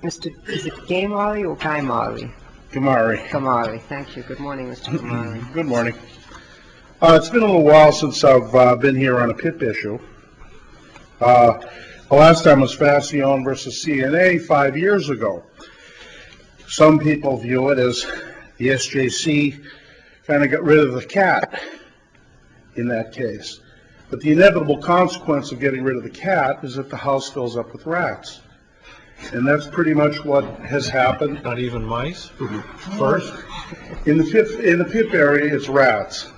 Mr. Is it Gamari or Gaimari? Gamari. Gamari. Thank you. Good morning, Mr. Gamari. Good morning. It's been a little while since I've been here on a PIP issue. The last time was Facione versus CNA 5 years ago. Some people view it as the SJC kind of got rid of the cat in that case. But the inevitable consequence of getting rid of the cat is that the house fills up with rats. And that's pretty much what has happened. Not even mice? First? In the PIP area, it's rats.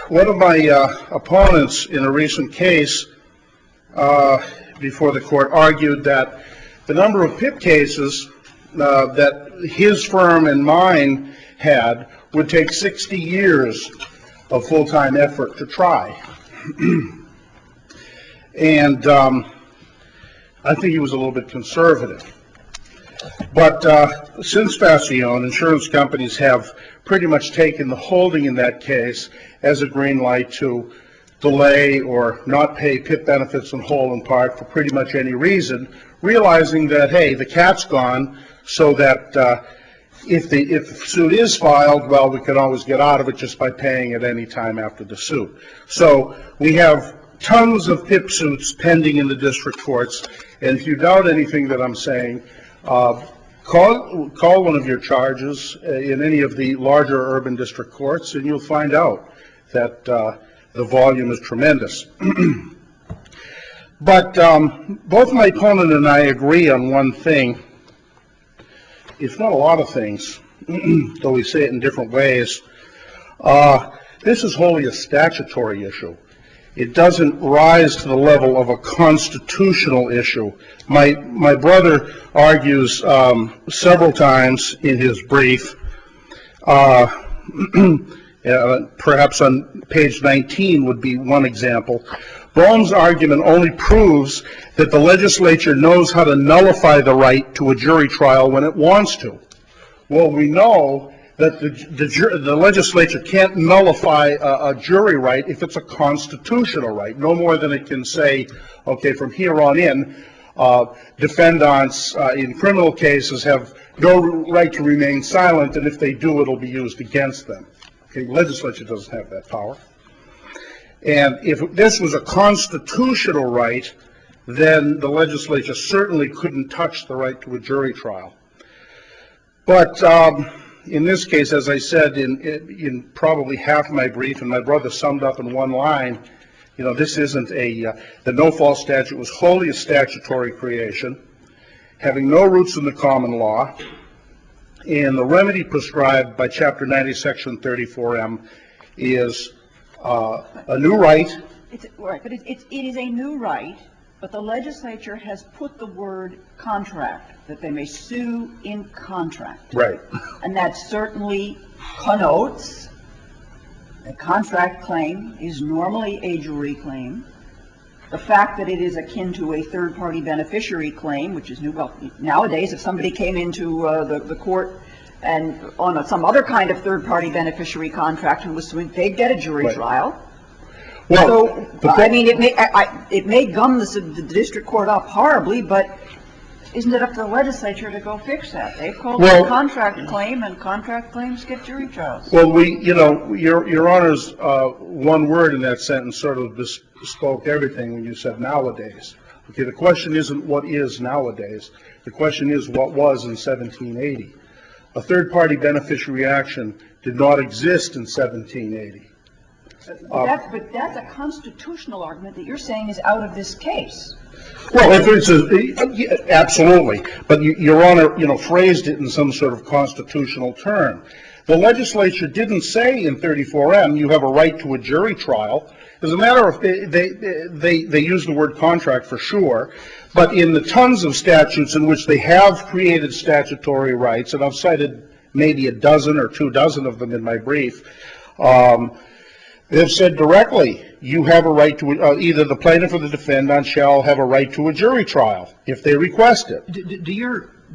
One of my opponents in a recent case before the court argued that the number of PIP cases that his firm and mine had would take 60 years of full-time effort to try. And I think he was a little bit conservative. But since Facione, insurance companies have pretty much taken the holding in that case as a green light to delay or not pay PIP benefits in whole and part for pretty much any reason, realizing that, hey, the cat's gone, so that if the suit is filed, well, we can always get out of it just by paying it any time after the suit. So we have tons of PIP suits pending in the district courts, and if you doubt anything that I'm saying, call one of your charges in any of the larger urban district courts, and you'll find out that the volume is tremendous. But both my opponent and I agree on one thing. It's not a lot of things, though we say it in different ways. This is wholly a statutory issue. It doesn't rise to the level of a constitutional issue. My brother argues several times in his brief, perhaps on page 19 would be one example. Boehm's argument only proves that the legislature knows how to nullify the right to a jury trial when it wants to. Well, we know that the legislature can't nullify a jury right if it's a constitutional right, no more than it can say, okay, from here on in, defendants in criminal cases have no right to remain silent, and if they do, it'll be used against them. Okay, the legislature doesn't have that power. And if this was a constitutional right, then the legislature certainly couldn't touch the right to a jury trial. But in this case, as I said in probably half my brief, and my brother summed up in one line, you know, this isn't the no-fault statute was wholly a statutory creation, having no roots in the common law, and the remedy prescribed by Chapter 90, Section 34M is a new right. Right, but it is a new right, but the legislature has put the word contract, that they may sue in contract. Right. And that certainly connotes a contract claim is normally a jury claim. The fact that it is akin to a third-party beneficiary claim, which is new, well, nowadays if somebody came into the court and on some other kind of third-party beneficiary contract who was suing, they'd get a jury trial. Well, so, I mean, it may gum the district court up horribly, but isn't it up to the legislature to go fix that? They've called it a contract claim, and contract claims get jury trials. Well, Your Honor's one word in that sentence sort of bespoke everything when you said nowadays. Okay, the question isn't what is nowadays. The question is what was in 1780. A third-party beneficiary action did not exist in 1780. But that's a constitutional argument that you're saying is out of this case. Well, if it's absolutely, but Your Honor, phrased it in some sort of constitutional term. The legislature didn't say in 34M you have a right to a jury trial. As a matter of, they use the word contract for sure, but in the tons of statutes in which they have created statutory rights, and I've cited maybe a dozen or 24 of them in my brief, they've said directly, you have a right to, either the plaintiff or the defendant shall have a right to a jury trial if they request it.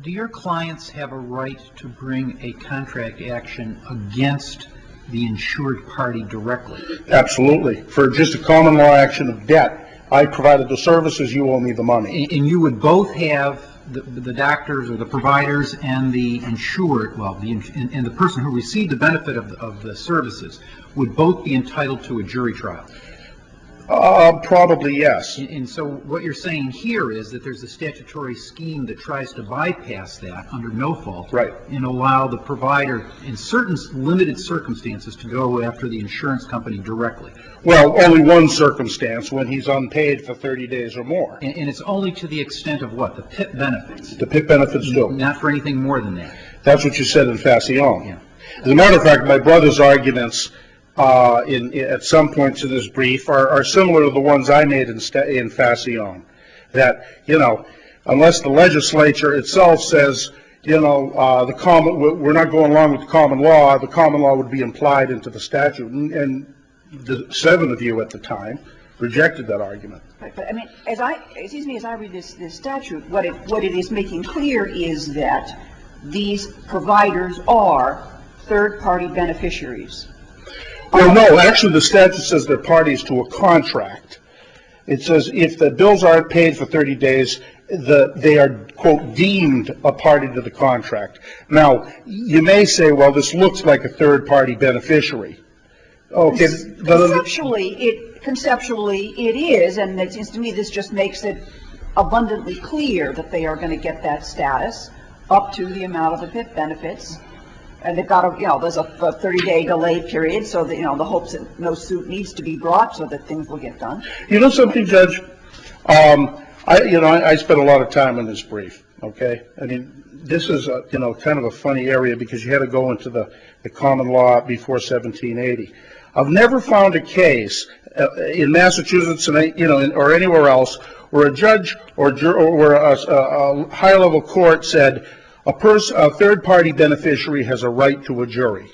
Do your clients have a right to bring a contract action against the insured party directly? Absolutely. For just a common law action of debt, I provided the services, you owe me the money. And you would both have the doctors or the providers and the insured, well, and the person who received the benefit of the services would both be entitled to a jury trial? Probably yes. And so what you're saying here is that there's a statutory scheme that tries to bypass that under no fault. Right. And allow the provider in certain limited circumstances to go after the insurance company directly. Well, only one circumstance, when he's unpaid for 30 days or more. And it's only to the extent of what? The PIP benefits? The PIP benefits do. Not for anything more than that? That's what you said in Facion. Yeah. As a matter of fact, my brother's arguments at some points in this brief are similar to the ones I made in Facion. That, unless the legislature itself says, we're not going along with the common law would be implied into the statute. And the 7 of you at the time rejected that argument. Right, but I mean, as I read this statute, what it is making clear is that these providers are third-party beneficiaries. Well, no, actually the statute says they're parties to a contract. It says if the bills aren't paid for 30 days, they are, quote, deemed a party to the contract. Now, you may say, well, this looks like a third-party beneficiary. Okay. Conceptually it is, and it seems to me this just makes it abundantly clear that they are going to get that status up to the amount of the PIP benefits. And they've got there's a 30-day delay period, so that, the hopes that no suit needs to be brought so that things will get done. You know something, Judge? I spent a lot of time on this brief, okay? I mean, this is, kind of a funny area because you had to go into the common law before 1780. I've never found a case in Massachusetts, or anywhere else, where a judge or where a high-level court said, a third-party beneficiary has a right to a jury.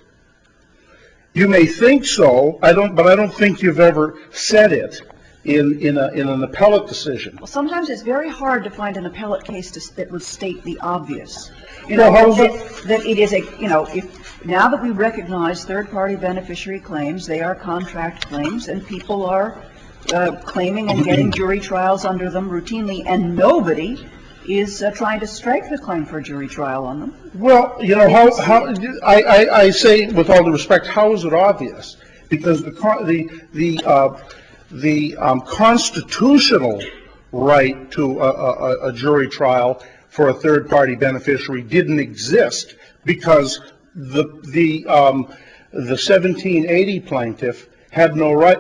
You may think so, but I don't think you've ever said it in an appellate decision. Well, sometimes it's very hard to find an appellate case that would state the obvious. That it is if now that we recognize third-party beneficiary claims, they are contract claims, and people are claiming and getting jury trials under them routinely, and nobody is trying to strike the claim for a jury trial on them. Well, I say with all due respect, how is it obvious? Because the constitutional right to a jury trial for a third-party beneficiary didn't exist because the 1780 plaintiff had no right,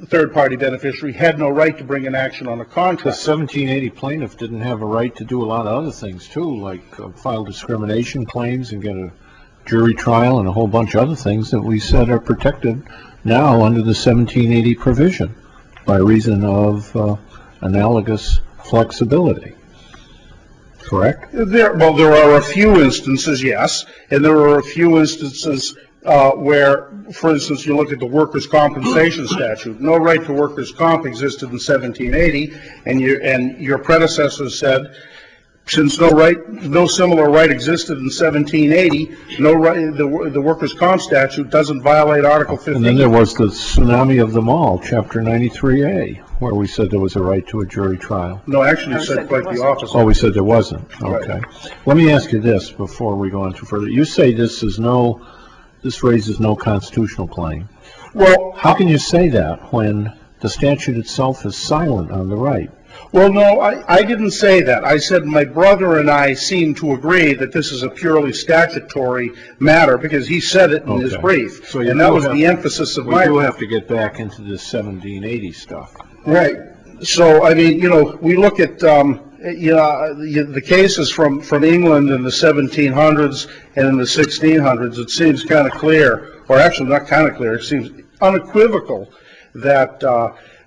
third-party beneficiary had no right to bring an action on a contract. The 1780 plaintiff didn't have a right to do a lot of other things too, like file discrimination claims and get a jury trial and a whole bunch of other things that we said are protected now under the 1780 provision by reason of analogous flexibility. Correct? There are a few instances, yes, and there are a few instances where, for instance, you look at the workers' compensation statute. No right to workers' comp existed in 1780, and your predecessor said, since no similar right existed in 1780, the workers' comp statute doesn't violate Article 15. And then there was the tsunami of them all, Chapter 93A, where we said there was a right to a jury trial. No, actually, you said quite the opposite. Oh, we said there wasn't. Okay. Right. Let me ask you this before we go on too further. You say this raises no constitutional claim. Well, how can you say that when the statute itself is silent on the right? Well, no, I didn't say that. I said my brother and I seem to agree that this is a purely statutory matter because he said it in his brief. So and that was the emphasis of my brief. We do have to get back into this 1780 stuff. Right. So, I mean, we look at the cases from England in the 1700s and in the 1600s, it seems kind of clear, or actually not kind of clear, it seems unequivocal that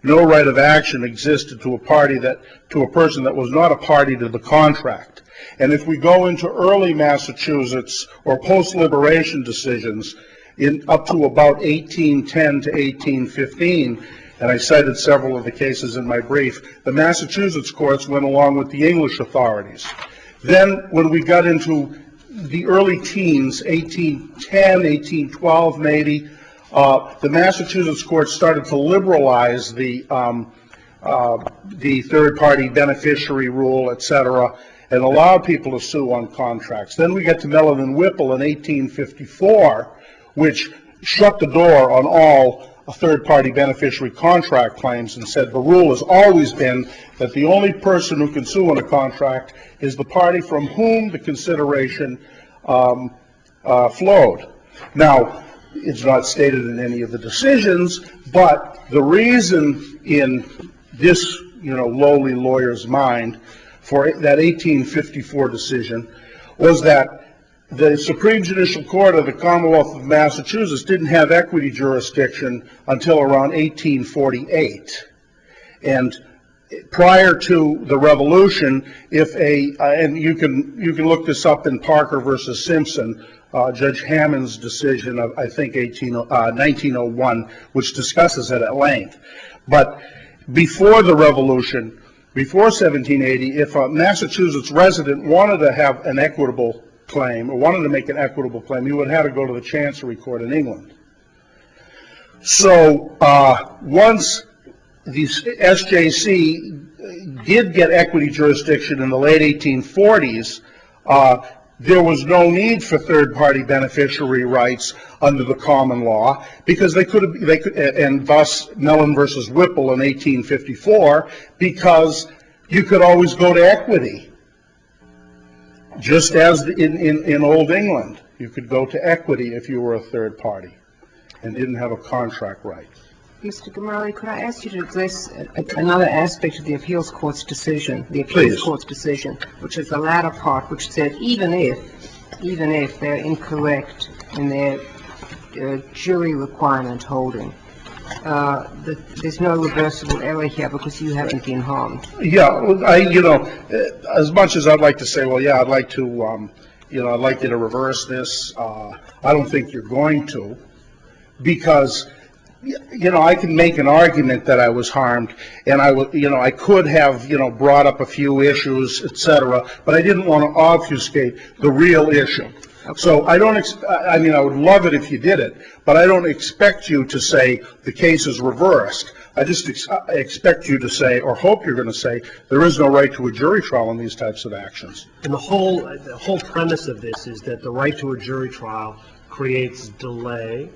no right of action existed to a person that was not a party to the contract. And if we go into early Massachusetts or post-liberation decisions up to about 1810 to 1815, and I cited several of the cases in my brief, the Massachusetts courts went along with the English authorities. Then when we got into the early teens, 1810, 1812 maybe, the Massachusetts courts started to liberalize the third-party beneficiary rule, et cetera, and allow people to sue on contracts. Then we get to Mellon and Whipple in 1854, which shut the door on all third-party beneficiary contract claims and said the rule has always been that the only person who can sue on a contract is the party from whom the consideration flowed. Now, it's not stated in any of the decisions, but the reason in this, lowly lawyer's mind for that 1854 decision was that the Supreme Judicial Court of the Commonwealth of Massachusetts didn't have equity jurisdiction until around 1848. And prior to the Revolution, and you can look this up in Parker versus Simpson, Judge Hammond's decision of, I think, 1901, which discusses it at length. But before the Revolution, before 1780, if a Massachusetts resident wanted to have an equitable claim, or wanted to make an equitable claim, he would have to go to the Chancery Court in England. So once the SJC did get equity jurisdiction in the late 1840s, there was no need for third-party beneficiary rights under the common law because they could, and thus Mellon versus Whipple in 1854, because you could always go to equity. Just as in Old England, you could go to equity if you were a third party and didn't have a contract right. Mr. Gamarli, could I ask you to address another aspect of the appeals court's decision, court's decision, which is the latter part, which said even if they're incorrect in their jury requirement holding, there's no reversible error here because you haven't been harmed. Yeah, as much as I'd like to say, well, yeah, I'd like to, I'd like you to reverse this. I don't think you're going to, because I can make an argument that I was harmed, and I could have, brought up a few issues, etc., but I didn't want to obfuscate the real issue. So I don't, I would love it if you did it, but I don't expect you to say the case is reversed. I just expect you to say, or hope you're going to say, there is no right to a jury trial in these types of actions. And the whole premise of this is that the right to a jury trial creates delay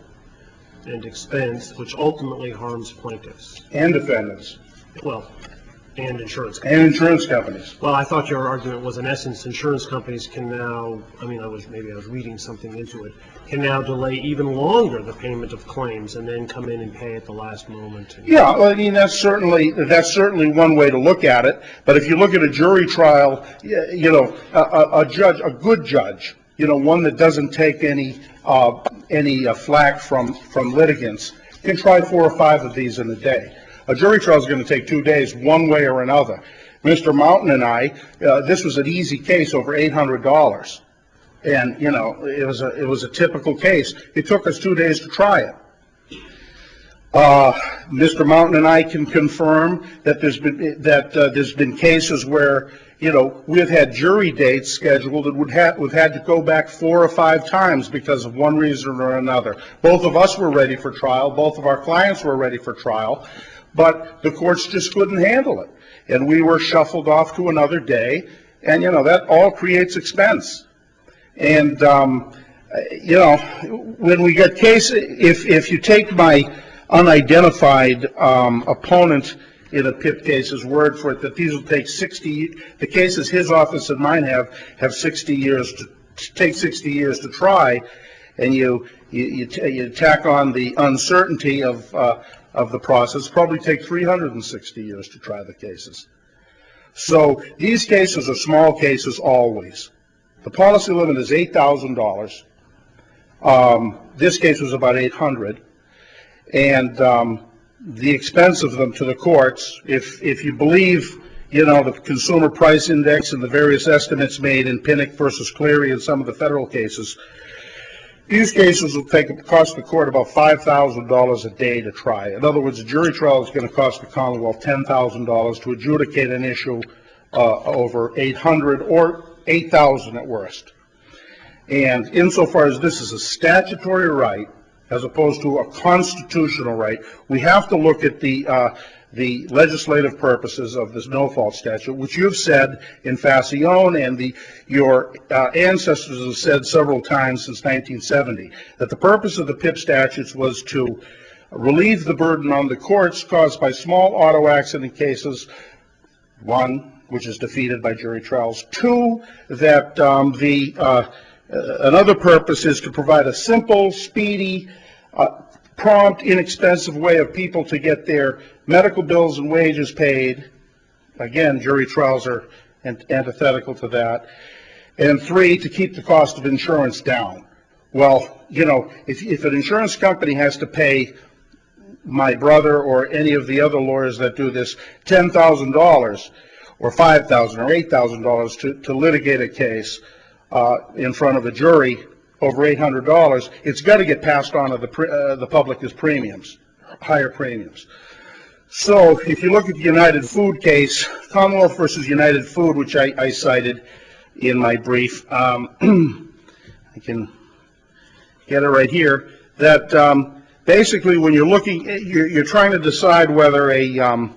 and expense, which ultimately harms plaintiffs. And defendants. Well, and insurance companies. And insurance companies. Well, I thought your argument was, in essence, insurance companies can now, maybe I was reading something into it, can now delay even longer the payment of claims and then come in and pay at the last moment. Yeah, well, that's certainly one way to look at it. But if you look at a jury trial, a good judge, one that doesn't take any flack from litigants, can try 4 or 5 of these in a day. A jury trial is going to take 2 days, one way or another. Mr. Mountain and I, this was an easy case, over $800, and it was a typical case. It took us 2 days to try it. Mr. Mountain and I can confirm that there's been cases where we've had jury dates scheduled and we've had to go back 4 or 5 times because of one reason or another. Both of us were ready for trial. Both of our clients were ready for trial. But the courts just couldn't handle it. And we were shuffled off to another day. And, that all creates expense. And, when we get cases, if you take my unidentified opponent in a PIP case's word for it, that these will take 60, the cases his office and mine have 60 years to take 60 years to try, and you tack on the uncertainty of the process, probably take 360 years to try the cases. So these cases are small cases always. The policy limit is $8,000. This case was about $800, and the expense of them to the courts, if you believe, you know, the consumer price index and the various estimates made in Pinnock versus Cleary and some of the federal cases, these cases will cost the court about $5,000 a day to try. In other words, a jury trial is going to cost the Commonwealth $10,000 to adjudicate an issue over $800 or $8,000 at worst. And insofar as this is a statutory right, as opposed to a constitutional right, we have to look at the legislative purposes of this no-fault statute, which you've said in Facione and your ancestors have said several times since 1970, that the purpose of the PIP statutes was to relieve the burden on the courts caused by small auto accident cases, one, which is defeated by jury trials, two, that another purpose is to provide a simple, speedy, prompt, inexpensive way of people to get their medical bills and wages paid. Again, jury trials are antithetical to that. And three, to keep the cost of insurance down. Well, you know, if an insurance company has to pay my brother or any of the other lawyers that do this $10,000 or $5,000 or $8,000 to litigate a case in front of a jury over $800, it's got to get passed on to the public as premiums, higher premiums. So if you look at the United Food case, Commonwealth versus United Food, which I cited in my brief, I can get it right here, that basically when you're looking, you're trying to decide whether a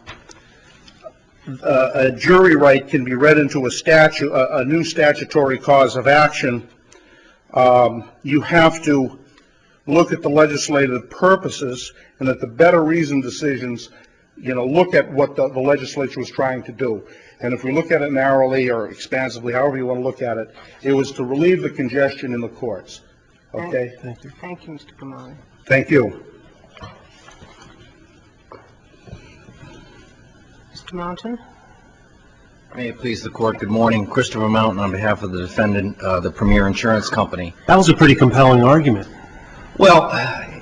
jury right can be read into a new statutory cause of action. You have to look at the legislative purposes, and that the better reasoned decisions, you know, look at what the legislature was trying to do. And if we look at it narrowly or expansively, however you want to look at it, it was to relieve the congestion in the courts. Okay? Thank you. Thank you, Mr. Kamali. Thank you. Mr. Mountain? May it please the court, good morning. Christopher Mountain on behalf of the defendant, the Premier Insurance Company. That was a pretty compelling argument. Well,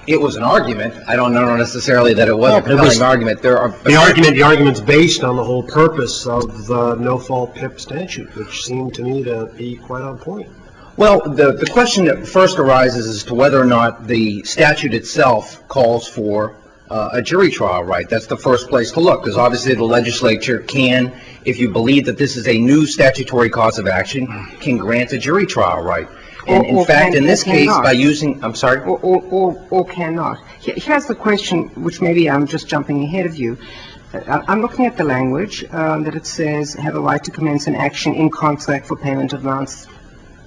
it was an argument. I don't know necessarily that it was a compelling argument. The argument's based on the whole purpose of the no-fault PIP statute, which seemed to me to be quite on point. Well, the question that first arises as to whether or not the statute itself calls for a jury trial right. That's the first place to look, because obviously the legislature can, if you believe that this is a new statutory cause of action, can grant a jury trial right. And in fact, in this case, by using, I'm sorry? Or cannot. Here's the question, which maybe I'm just jumping ahead of you. I'm looking at the language that it says, have a right to commence an action in contract for payment of amounts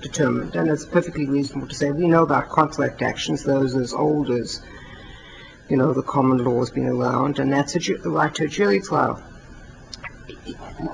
determined. And it's perfectly reasonable to say we know about contract actions, those as old as, you know, the common law has been around, and that's the right to a jury trial.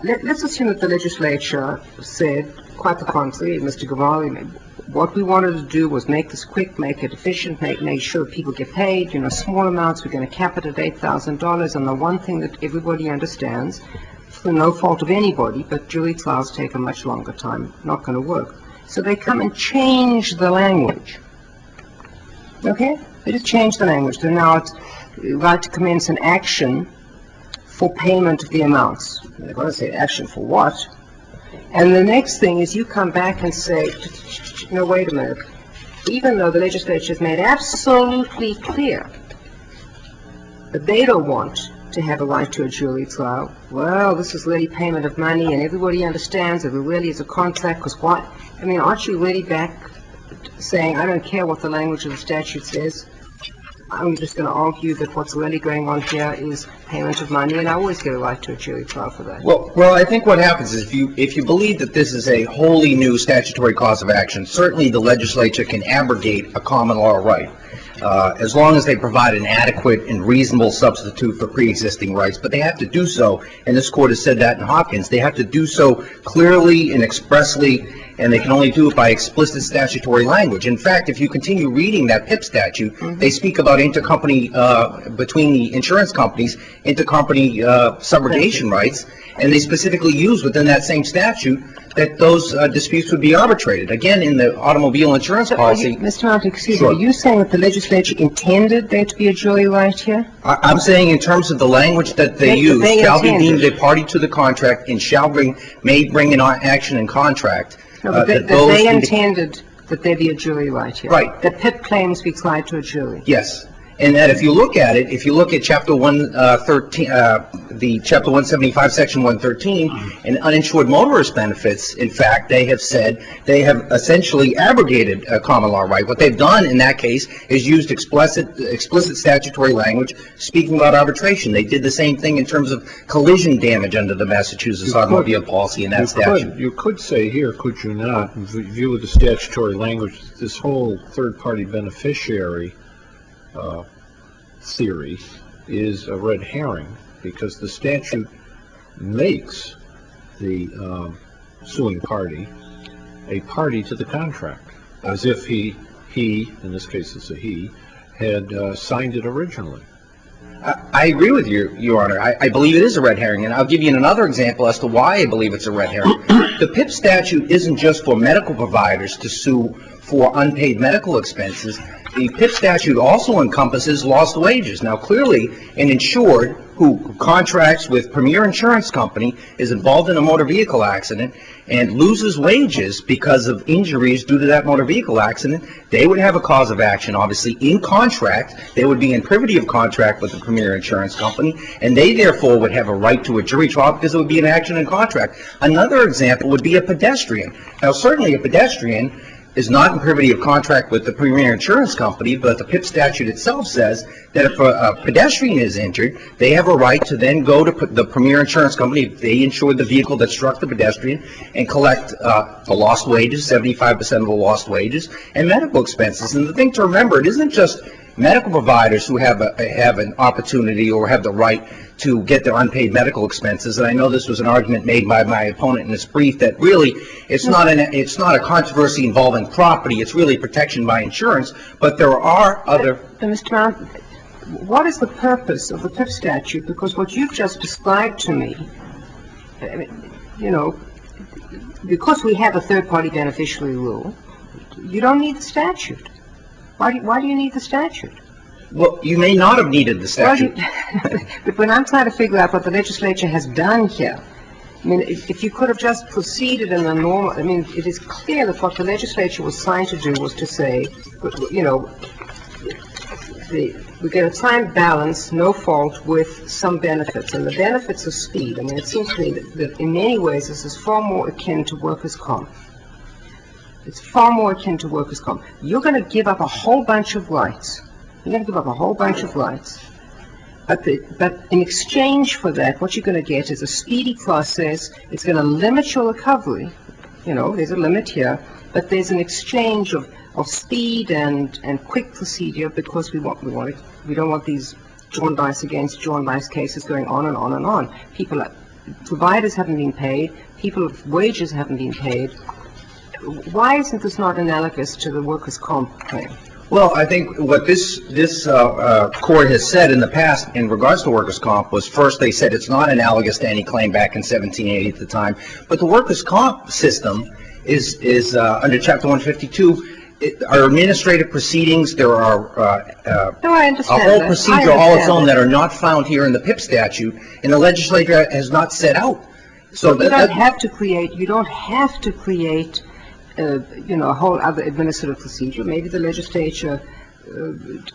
Let's assume that the legislature said, quite the contrary, Mr. Gavali, what we wanted to do was make this quick, make it efficient, make sure people get paid, you know, small amounts, we're going to cap it at $8,000, and the one thing that everybody understands, for no fault of anybody, but jury trials take a much longer time, not going to work. So they come and change the language. Okay? They just change the language. So now it's right to commence an action for payment of the amounts. They're going to say action for what? And the next thing is you come back and say, no, wait a minute. Even though the legislature has made absolutely clear that they don't want to have a right to a jury trial, well, this is really payment of money, and everybody understands that it really is a contract, because what? I mean, aren't you really back saying, I don't care what the language of the statute says, I'm just going to argue that what's really going on here is payment of money, and I always get a right to a jury trial for that. Well, I think what happens is if you believe that this is a wholly new statutory cause of action, certainly the legislature can abrogate a common law right, as long as they provide an adequate and reasonable substitute for pre-existing rights. But they have to do so, and this court has said that in Hopkins, they have to do so clearly and expressly and they can only do it by explicit statutory language. In fact, if you continue reading that PIP statute, they speak about intercompany, between the insurance companies, intercompany subrogation rights, and they specifically use within that same statute that those disputes would be arbitrated. Again, in the automobile insurance policy. Mr. Mount, excuse Sure. me, are you saying that the legislature intended there to be a jury right here? I'm saying in terms of the language that they use, they shall be intended. deemed a party to the contract and may bring an action in contract. No, but that that those they indi- intended that there be a jury right here. Right. That PIP claims be tried to a jury. Yes. And that if you look at it, if you look at Chapter 113, the Chapter 175, Section 113, and uninsured motorist benefits, in fact, they have said they have essentially abrogated a common law right. What they've done in that case is used explicit statutory language speaking about arbitration. They did the same thing in terms of collision damage under the Massachusetts automobile policy in that statute. You could say here, could you not, in view of the statutory language, this whole third-party beneficiary theory is a red herring, because the statute makes the suing party a party to the contract, as if he, in this case it's a he, had signed it originally. I agree with you, Your Honor. I believe it is a red herring, and I'll give you another example as to why I believe it's a red herring. The PIP statute isn't just for medical providers to sue for unpaid medical expenses. The PIP statute also encompasses lost wages. Now, clearly, an insured who contracts with Premier Insurance Company is involved in a motor vehicle accident and loses wages because of injuries due to that motor vehicle accident, they would have a cause of action, obviously, in contract. They would be in privity of contract with the Premier Insurance Company, and they, therefore, would have a right to a jury trial because it would be an action in contract. Another example would be a pedestrian. Now, certainly a pedestrian is not in privity of contract with the Premier Insurance Company, but the PIP statute itself says that if a pedestrian is injured, they have a right to then go to the Premier Insurance Company, if they insured the vehicle that struck the pedestrian, and collect the lost wages, 75% of the lost wages, and medical expenses. And the thing to remember, it isn't just medical providers who have an opportunity or have the right to get their unpaid medical expenses. And I know this was an argument made by my opponent in this brief that really it's not a controversy involving property. It's really protection by insurance. But there are other. But Mr. Mount, what is the purpose of the PIP statute? Because what you've just described to me, you know, because we have a third-party beneficiary rule, you don't need the statute. Why do you need the statute? Well, you may not have needed the statute. But when I'm trying to figure out what the legislature has done here, I mean, if you could have just proceeded in the normal, I mean, it is clear that what the legislature was trying to do was to say, you know, we get a time balance, no fault, with some benefits, and the benefits are speed. I mean, it seems to me that in many ways this is far more akin to workers' comp. It's far more akin to workers' comp. You're going to give up a whole bunch of rights. You're going to give up a whole bunch of rights. But in exchange for that, what you're going to get is a speedy process. It's going to limit your recovery. You know, there's a limit here. But there's an exchange of speed and quick procedure because we don't want these jaundice against jaundice cases going on and on and on. Providers haven't been paid. People's wages haven't been paid. Why isn't this not analogous to the workers' comp claim? Well, I think what this court has said in the past in regards to workers' comp was, first they said it's not analogous to any claim back in 1780 at the time, but the workers' comp system is under Chapter 152. Our administrative proceedings, there are a whole procedure all its own that are not found here in the PIP statute, and the legislature has not set out. So you don't have to create you know, a whole other administrative procedure. Maybe the legislature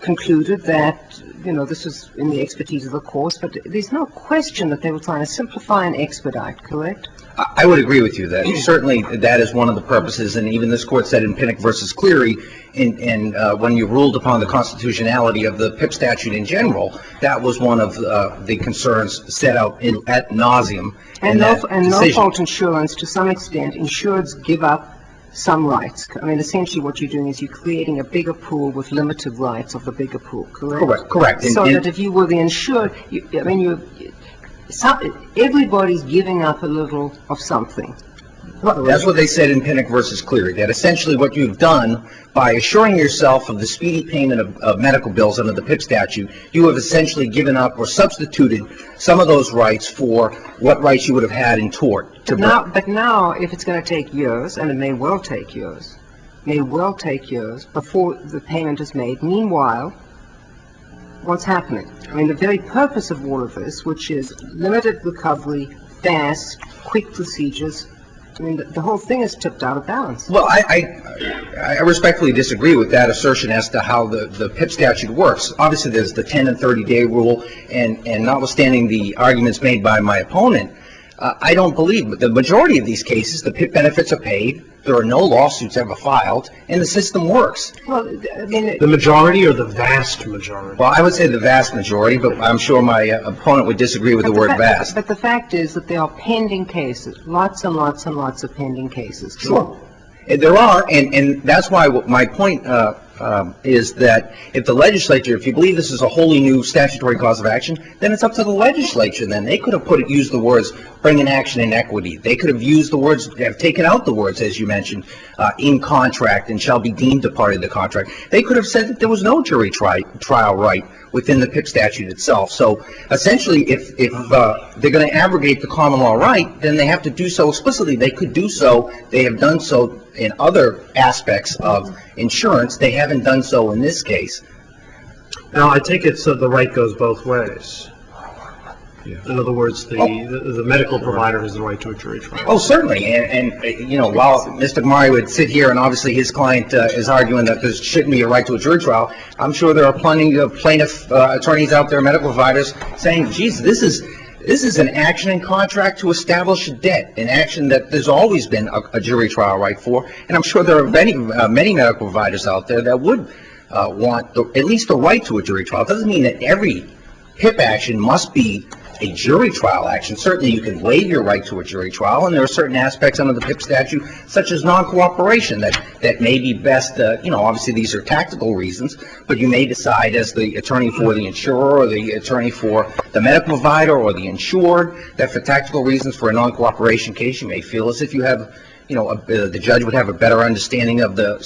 concluded that, you know, this was in the expertise of the courts, but there's no question that they were trying to simplify and expedite, correct? I would agree with you that certainly that is one of the purposes, and even this court said in Pinnock versus Cleary, and when you ruled upon the constitutionality of the PIP statute in general, that was one of the concerns set out ad nauseum. And no fault insurance, to some extent, insureds give up some rights. I mean, essentially what you're doing is you're creating a bigger pool with limited rights of the bigger pool, correct? Correct. So that if you were the insured, everybody's giving up a little of something. That's what they said in Pinnock versus Cleary, that essentially what you've done by assuring yourself of the speedy payment of medical bills under the PIP statute, you have essentially given up or substituted some of those rights for what rights you would have had in tort. But now, if it's going to take years, and it may well take years, before the payment is made, meanwhile, what's happening? I mean, the very purpose of all of this, which is limited recovery, fast, quick procedures, I mean, the whole thing is tipped out of balance. Well, I respectfully disagree with that assertion as to how the PIP statute works. Obviously, there's the 10 and 30-day rule, and notwithstanding the arguments made by my opponent, I don't believe the majority of these cases, the PIP benefits are paid, there are no lawsuits ever filed, and the system works. Well, I mean, The majority or the vast majority? Well, I would say the vast majority, but I'm sure my opponent would disagree with the word vast. But the fact is that there are pending cases, lots and lots and lots of pending cases. Sure. There are, and that's why my point is that if the legislature, if you believe this is a wholly new statutory cause of action, then it's up to the legislature then. They could have used the words, bring an action in equity. They could have used the words, have taken out the words, as you mentioned, in contract and shall be deemed a party to the contract. They could have said that there was no jury trial right within the PIP statute itself. So essentially, if they're going to abrogate the common law right, then they have to do so explicitly. They could do so. They have done so in other aspects of insurance. They haven't done so in this case. Now, I take it so the right goes both ways. In other words, the medical provider has the right to a jury trial. Oh, certainly. And you know, while Mr. Gamari would sit here and obviously his client is arguing that there shouldn't be a right to a jury trial, I'm sure there are plenty of plaintiff attorneys out there, medical providers, saying, geez, this is an action in contract to establish a debt, an action that there's always been a jury trial right for. And I'm sure there are many medical providers out there that would want at least the right to a jury trial. It doesn't mean that every PIP action must be a jury trial action. Certainly you can waive your right to a jury trial, and there are certain aspects under the PIP statute, such as non-cooperation, that may be best, you know, obviously these are tactical reasons, but you may decide as the attorney for the insurer or the attorney for the medical provider or the insured that for tactical reasons for a non-cooperation case, you may feel as if you have, you know, the judge would have a better understanding of the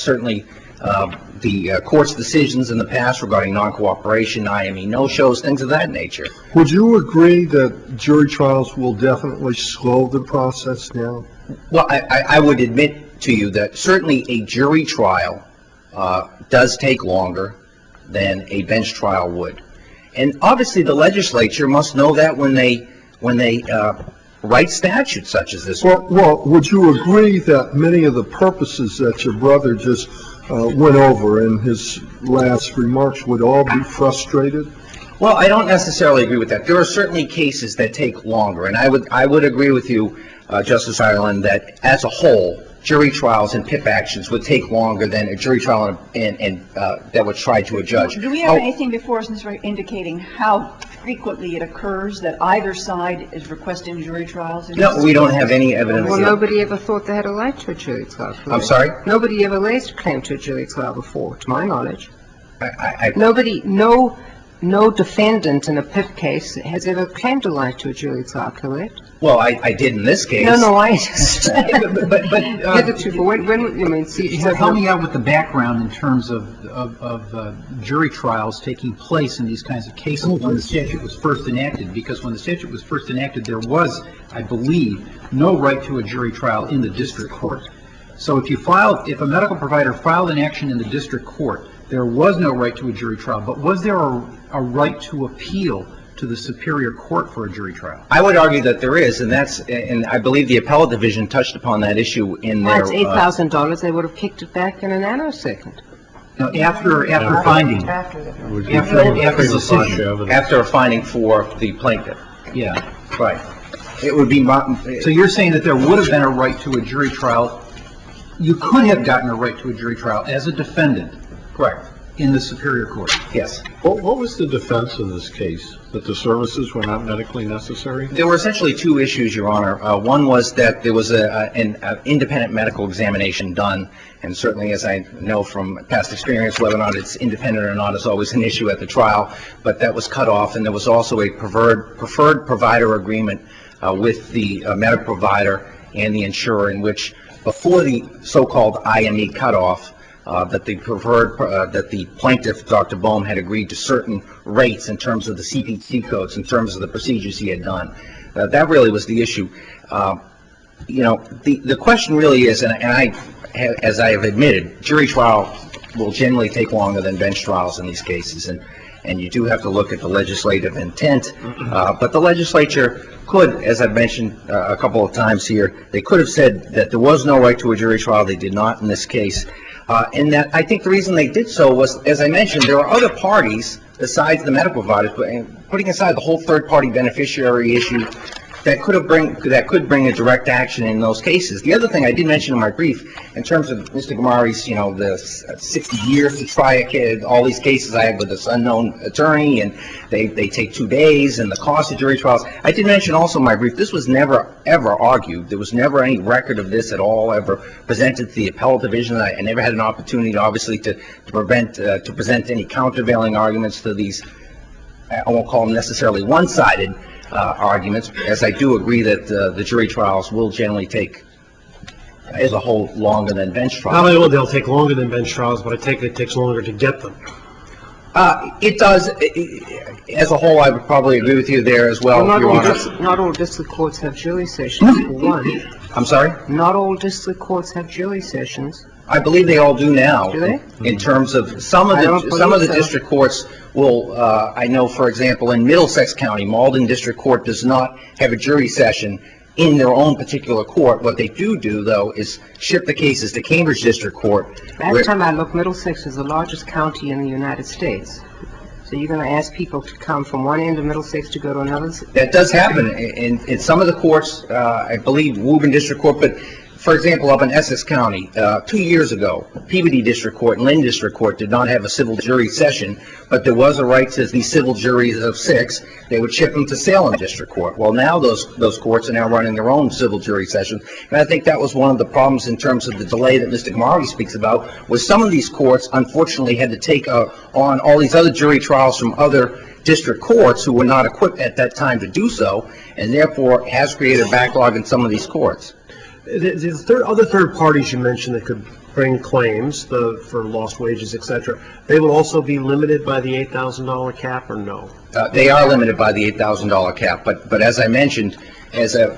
court's decisions in the past regarding non-cooperation, IME no-shows, things of that nature. Would you agree that jury trials will definitely slow the process now? Well, I would admit to you that certainly a jury trial does take longer than a bench trial would. And obviously the legislature must know that when they write statutes such as this one. Well, would you agree that many of the purposes that your brother just went over in his last remarks would all be frustrated? Well, I don't necessarily agree with that. There are certainly cases that take longer, and I would agree with you, Justice Ireland, that as a whole, jury trials and PIP actions would take longer than a jury trial and that would try to a judge. Do we have anything before us indicating how frequently it occurs that either side is requesting jury trials? No, we don't have any evidence. Well, nobody ever thought they had a right to a jury trial. I'm sorry? Nobody ever raised a claim to a jury trial before, to my knowledge. No defendant in a PIP case has ever claimed a right to a jury trial, correct? Well, I did in this case. No, I just... But when you mean... So help me out with the background in terms of jury trials taking place in these kinds of cases when the statute was first enacted. Because when the statute was first enacted, there was, I believe, no right to a jury trial in the district court. So if a medical provider filed an action in the district court, there was no right to a jury trial. But was there a right to appeal to the superior court for a jury trial? I would argue that there is, and I believe the appellate division touched upon that issue in their... That's $8,000. They would have kicked it back in a nanosecond. No, after finding. After a finding for the plaintiff. Yeah. Right. It would be... So you're saying that there would have been a right to a jury trial. You could have gotten a right to a jury trial as a defendant. Correct. In the superior court. Yes. What was the defense in this case? That the services were not medically necessary? There were essentially two issues, Your Honor. One was that there was an independent medical examination done, and certainly as I know from past experience, whether or not it's independent or not is always an issue at the trial, but that was cut off, and there was also a preferred provider agreement with the medical provider, and the insurer, in which before the so-called IME cutoff, that the plaintiff, Dr. Boehm, had agreed to certain rates in terms of the CPC codes, in terms of the procedures he had done. That really was the issue. The question really is, as I have admitted, jury trial will generally take longer than bench trials in these cases, and you do have to look at the legislative intent. But the legislature could, as I've mentioned a couple of times here, they could have said that there was no right to a jury trial. They did not in this case. And that I think the reason they did so was, as I mentioned, there are other parties besides the medical providers, putting aside the whole third-party beneficiary issue, that could bring a direct action in those cases. The other thing I did mention in my brief, in terms of Mr. Gamari's, the 60 years to try a kid, all these cases I have with this unknown attorney, and they take 2 days, and the cost of jury trials. I did mention also in my brief, this was never, ever argued. There was never any record of this at all ever presented to the appellate division. I never had an opportunity, obviously, to present any countervailing arguments to these, I won't call them necessarily one-sided arguments, as I do agree that the jury trials will generally take, as a whole, longer than bench trials. Not only will they'll take longer than bench trials, but I take it takes longer to get them. It does. As a whole, I would probably agree with you there as well, Your Honor. Not all district courts have jury sessions, for one. I'm sorry? Not all district courts have jury sessions. I believe they all do now. Do they? In terms of some of the district courts will, I know, for example, in Middlesex County, Malden District Court does not have a jury session in their own particular court. What they do, though, is ship the cases to Cambridge District Court. Last time I looked, Middlesex is the largest county in the United States. So you're going to ask people to come from one end of Middlesex to go to another? That does happen in some of the courts. I believe Woburn District Court, but for example, up in Essex County, 2 years ago, Peabody District Court and Lynn District Court did not have a civil jury session, but there was a right to these civil juries of 6. They would ship them to Salem District Court. Well, now those courts are now running their own civil jury sessions, and I think that was one of the problems in terms of the delay that Mr. Gamari speaks about, was some of these courts, unfortunately, had to take on all these other jury trials from other district courts who were not equipped at that time to do so, and therefore has created a backlog in some of these courts. The other third parties you mentioned that could bring claims for lost wages, etc., they will also be limited by the $8,000 cap, or no? They are limited by the $8,000 cap, but as I mentioned, as an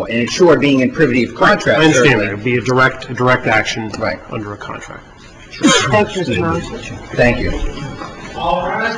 insured being in privity of contract, I understand that. It would be a direct action under a contract. Thank you, Mr. Morris. Thank you. All right.